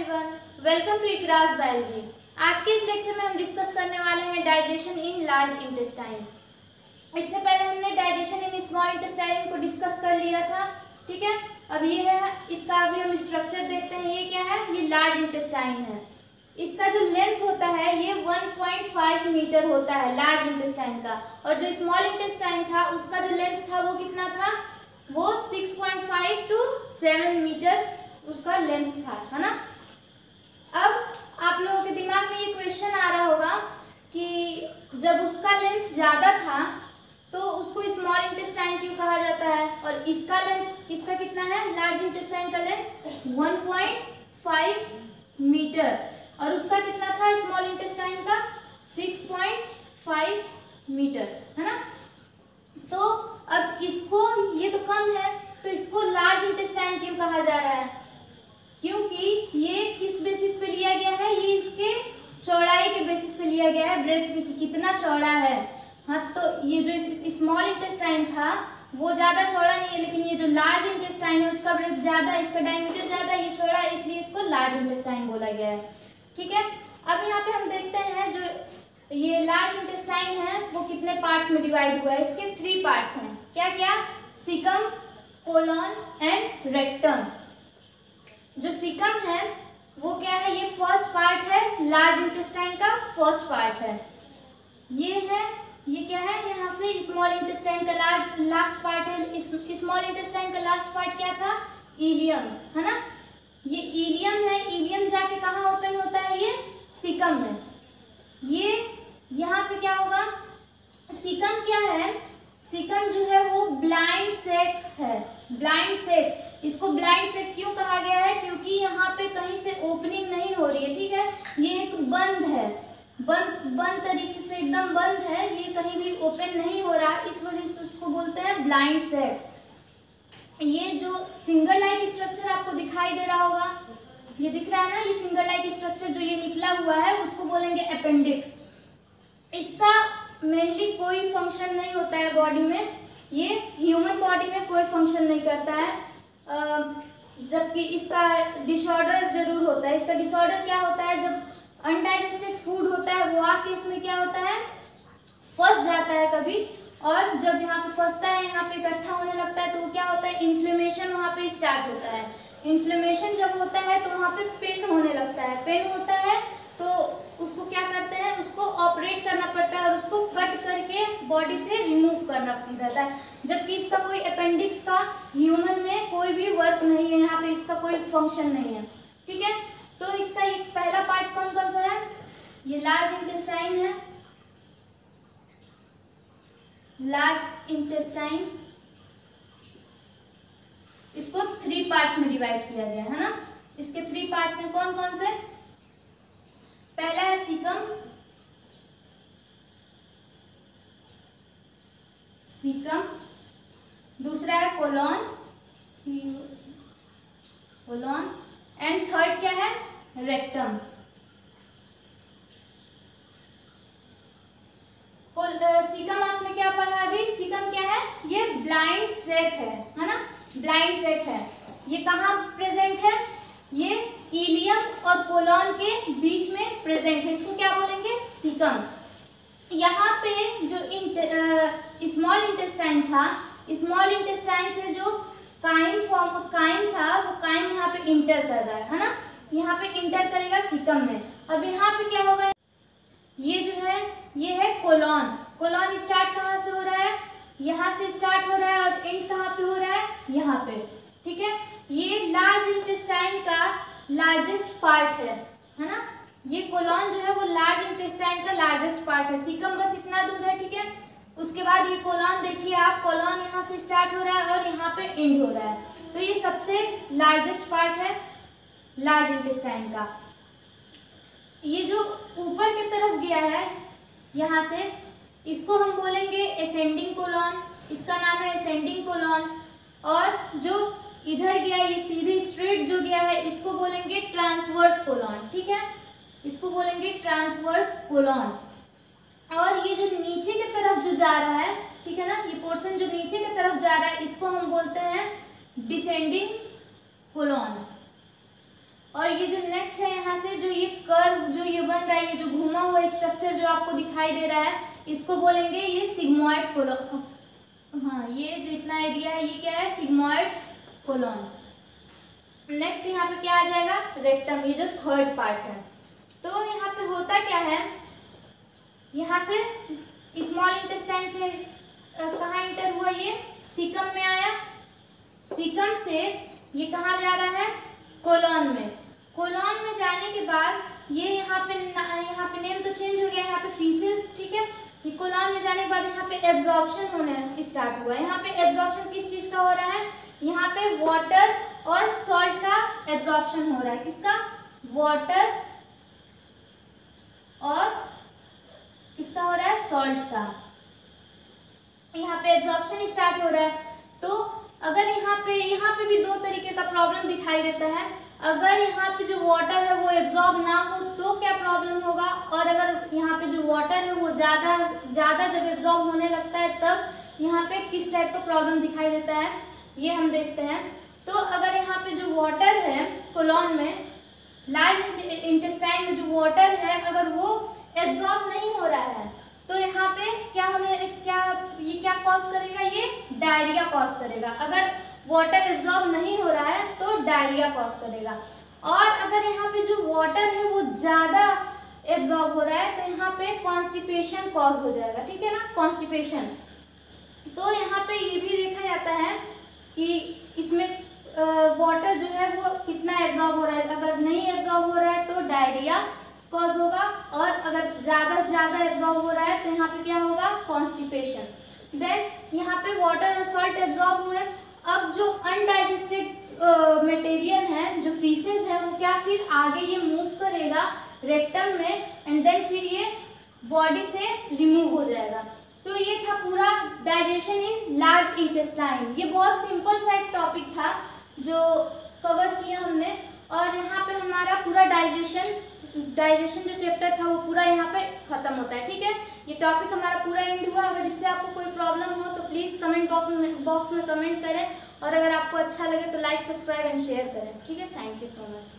Everyone, welcome to इकरास biology. आज के इस लेक्चर में हम डिस्कस करने वाले हैं डाइजेशन इन लार्ज इंटेस्टाइन। इससे पहले हमने डाइजेशन इन स्मॉल इंटेस्टाइन को डिस्कस कर लिया था, ठीक है। अब ये है, इसका अभी हम स्ट्रक्चर देखते हैं। ये क्या है? ये लार्ज इंटेस्टाइन है। इसका जो लेंथ होता है ये 1.5 मीटर होता है लार्ज इंटेस्टाइन का, और जो स्मॉल इंटेस्टाइन था उसका जो लेंथ था वो कितना था? वो 6.5 to 7 मीटर उसका लेंथ था, है ना। अब आप लोगों के दिमाग में ये क्वेश्चन आ रहा होगा कि जब उसका लेंथ ज़्यादा था तो उसको स्मॉल इंटेस्टाइन क्यों कहा जाता है, और इसका लेंथ, इसका कितना है? लार्ज इंटेस्टाइन का लेंथ 1.5 मीटर, और उसका कितना था स्मॉल इंटेस्टाइन का? 6.5 मीटर, है ना। तो अब इसको, ये तो कम है, तो इसको लार्ज इंटेस्टाइन क्यों कहा जा रहा है? क्योंकि ये किस बेसिस पे लिया गया है? ये इसके चौड़ाई के बेसिस पे लिया गया है, ब्रेथ कितना चौड़ा है। हाँ, तो ये जो स्मॉल इंटेस्टाइन था वो ज़्यादा चौड़ा नहीं है, लेकिन ये जो लार्ज इंटेस्टाइन है उसका ब्रेथ ज़्यादा, इसका डायमीटर ज़्यादा, ये चौड़ा है, इसलिए इसको लार्ज इंटेस्टाइन बोला गया है, ठीक है। अब यहाँ पे हम देखते हैं जो ये लार्ज इंटेस्टाइन है वो कितने पार्ट्स में डिवाइड हुआ है। इसके 3 पार्ट्स हैं। क्या क्या? Caecum, colon and rectum. जो सीकम है वो क्या है? ये फर्स्ट पार्ट है, लार्ज इंटेस्टाइन का फर्स्ट पार्ट है। ये है, ये क्या है? यहाँ से स्मॉल इंटेस्टाइन का लास्ट पार्ट है। स्मॉल इंटेस्टाइन का लास्ट पार्ट क्या था? इलियम, है ना। ये इलियम है। इलियम जाके कहाँ ओपन होता है? ये सीकम में। ये यहाँ पे क्या होगा? सीकम क्या है? सीकम जो है वो ब्लाइंड सेक है, ब्लाइंड सेक। इसको ब्लाइंड सेक क्यों कहा गया है? क्योंकि यहाँ पे कहीं से ओपनिंग नहीं हो रही है, ठीक है। ये एक बंद है, बंद तरीके से एकदम बंद है, ये कहीं भी ओपन नहीं हो रहा, इस वजह से उसको बोलते हैं ब्लाइंड सेक। ये जो फिंगर लाइक स्ट्रक्चर आपको दिखाई दे रहा होगा, ये दिख रहा है ना, ये फिंगर लाइक स्ट्रक्चर जो ये निकला हुआ है उसको बोलेंगे अपेंडिक्स। इसका मेनली कोई फंक्शन नहीं होता है बॉडी में, ये ह्यूमन बॉडी में कोई फंक्शन नहीं करता है, जबकि इसका डिसऑर्डर जरूर होता है। इसका डिसऑर्डर क्या होता है? जब अनडाइजेस्टेड फूड होता है वो आके इसमें क्या होता है? फंस जाता है कभी, और जब यहाँ पे फंसता है, यहाँ पे इकट्ठा होने लगता है, तो वो क्या होता है? इन्फ्लेमेशन वहाँ पे स्टार्ट होता है। इन्फ्लेमेशन जब होता है तो वहाँ पे पेन होने लगता है। पेन होता है तो उसको क्या करते हैं? उसको ऑपरेट करना पड़ता है और उसको कट करके बॉडी से रिमूव करना रहता है। जबकि इसका कोई अपेंडिक्स का ह्यूमन में कोई भी वर्क नहीं है, यहाँ पे इसका कोई फंक्शन नहीं है, ठीक है। तो इसका ये पहला पार्ट कौन कौन सा है? ये लार्ज इंटेस्टाइन है, लार्ज इंटेस्टाइन। इसको 3 पार्ट्स में डिवाइड किया गया है ना। इसके 3 पार्ट्स हैं, कौन कौन से? पहला है सीकम, सीकम। दूसरा है कोलन, कोलन, एंड थर्ड क्या है? रेक्टम। सीकम आपने क्या पढ़ा अभी? सीकम क्या है? ये ब्लाइंड सेक है ना, ब्लाइंड सेक है। ये कहाँ प्रेजेंट है? ये इलियम और कोलन के बीच में प्रेजेंट है, इसको क्या बोलेंगे? सीकम। यहाँ पे जो स्मॉल इंटेस्टाइन था, स्मॉल इंटेस्टाइन से जो काइम था वो काइम यहाँ पे इंटर कर रहा है ना, यहाँ पे इंटर करेगा सीकम में। अब यहाँ पे क्या होगा? ये जो है ये है कोलन। कोलन स्टार्ट कहाँ से हो रहा है? यहाँ से स्टार्ट हो रहा है, और एंड कहाँ पे हो रहा है? यहाँ पे, ठीक है। ये लार्ज इंटेस्टाइन का लार्जेस्ट पार्ट है ना। ये कोलन जो है वो लार्ज इंटेस्टाइन का लार्जेस्ट पार्ट है। सीकम बस इतना दूर है, ठीक है। उसके बाद ये कोलन देखिए आप, कोलन यहाँ से स्टार्ट हो रहा है और यहाँ पे एंड हो रहा है, तो ये सबसे लार्जेस्ट पार्ट है लार्ज इंटेस्टाइन का। ये जो ऊपर की तरफ गया है यहाँ से, इसको हम बोलेंगे असेंडिंग कोलन, इसका नाम है असेंडिंग कोलन। और जो इधर गया, ये सीधे स्ट्रेट जो गया है, इसको बोलेंगे ट्रांसवर्स कोलन, ठीक है। इसको बोलेंगे ट्रांसवर्स कोलन। और ये जो नीचे की तरफ जो जा रहा है, ठीक है ना, ये पोर्शन जो नीचे की तरफ जा रहा है इसको हम बोलते हैं डिसेंडिंग कोलन। और ये जो नेक्स्ट नेक्स्ट है यहाँ से जो ये कर्व जो ये बन रहा है, ये जो घुमा हुआ स्ट्रक्चर जो आपको दिखाई दे रहा है, इसको बोलेंगे ये सिग्मॉइड कोलन। हाँ, ये जो इतना एरिया है ये क्या है, सिग्मॉइड कोलन। नेक्स्ट यहाँ पे क्या आ जाएगा, रेक्टम, ये जो थर्ड पार्ट है। तो यहाँ पे होता क्या है, यहाँ से स्मॉल इंटेस्टाइन से कहाँ एंटर हुआ, ये सीकम में आया, सीकम से ये कहाँ जा रहा है, कोलन में। कोलन में जाने के बाद ये यहाँ पे नेम तो चेंज हो गया, यहाँ पे फीसेस, ठीक है। ये कोलन में जाने के बाद यहाँ पे एब्जॉर्प्शन होने स्टार्ट हुआ। यहाँ पे एब्जॉर्प्शन किस चीज का हो रहा है, यहाँ पे वाटर और सॉल्ट का एब्जॉर्प्शन हो रहा है। किसका, वाटर और किसका हो रहा है, सॉल्ट का। यहाँ पे एब्जॉर्प्शन स्टार्ट हो रहा है। तो अगर यहाँ पे भी दो तरीके का प्रॉब्लम दिखाई देता है। अगर यहाँ पे जो वाटर है वो एब्जॉर्ब ना हो तो क्या प्रॉब्लम होगा, और अगर यहाँ पे जो वाटर है वो ज़्यादा जब एब्जॉर्ब होने लगता है तब यहाँ पे किस टाइप का प्रॉब्लम दिखाई देता है, ये हम देखते हैं। तो अगर यहाँ पे जो वाटर है कोलन में, लार्ज इंटेस्टाइन में जो वाटर है, अगर वो एब्जॉर्ब नहीं हो रहा है तो यहाँ पे क्या कॉज करेगा, ये डायरिया कॉज करेगा। अगर वाटर एब्जॉर्ब नहीं हो रहा है तो डायरिया कॉज करेगा। और अगर यहाँ पे जो वाटर है वो ज़्यादा एब्जॉर्ब हो रहा है तो यहाँ पे कॉन्स्टिपेशन कॉज हो जाएगा, ठीक है ना, कॉन्स्टिपेशन। तो यहाँ पे ये भी देखा जाता है कि इसमें वाटर जो है वो कितना एब्जॉर्ब हो रहा है। अगर नहीं एब्जॉर्ब हो रहा है तो डायरिया कॉज होगा, और अगर ज़्यादा से ज़्यादा एब्जॉर्ब हो रहा है तो यहाँ पे क्या होगा, कॉन्स्टिपेशन। देन यहाँ पे वाटर और सॉल्ट एब्जॉर्ब हुए। अब जो अनडाइजेस्टेड मटेरियल है, जो फीसेस है, वो क्या फिर आगे ये मूव करेगा रेक्टम में, एंड देन फिर ये बॉडी से रिमूव हो जाएगा। तो ये था पूरा डाइजेशन इन लार्ज इंटेस्टाइन। ये बहुत सिंपल सा एक टॉपिक था जो कवर किया हमने, और यहाँ पे हमारा पूरा डाइजेशन जो चैप्टर था वो पूरा यहाँ पे खत्म होता है, ठीक है। ये टॉपिक हमारा पूरा एंड हुआ। अगर इससे आपको कोई प्रॉब्लम हो तो प्लीज़ कमेंट बॉक्स में कमेंट करें, और अगर आपको अच्छा लगे तो लाइक, सब्सक्राइब एंड शेयर करें, ठीक है। Thank you so much.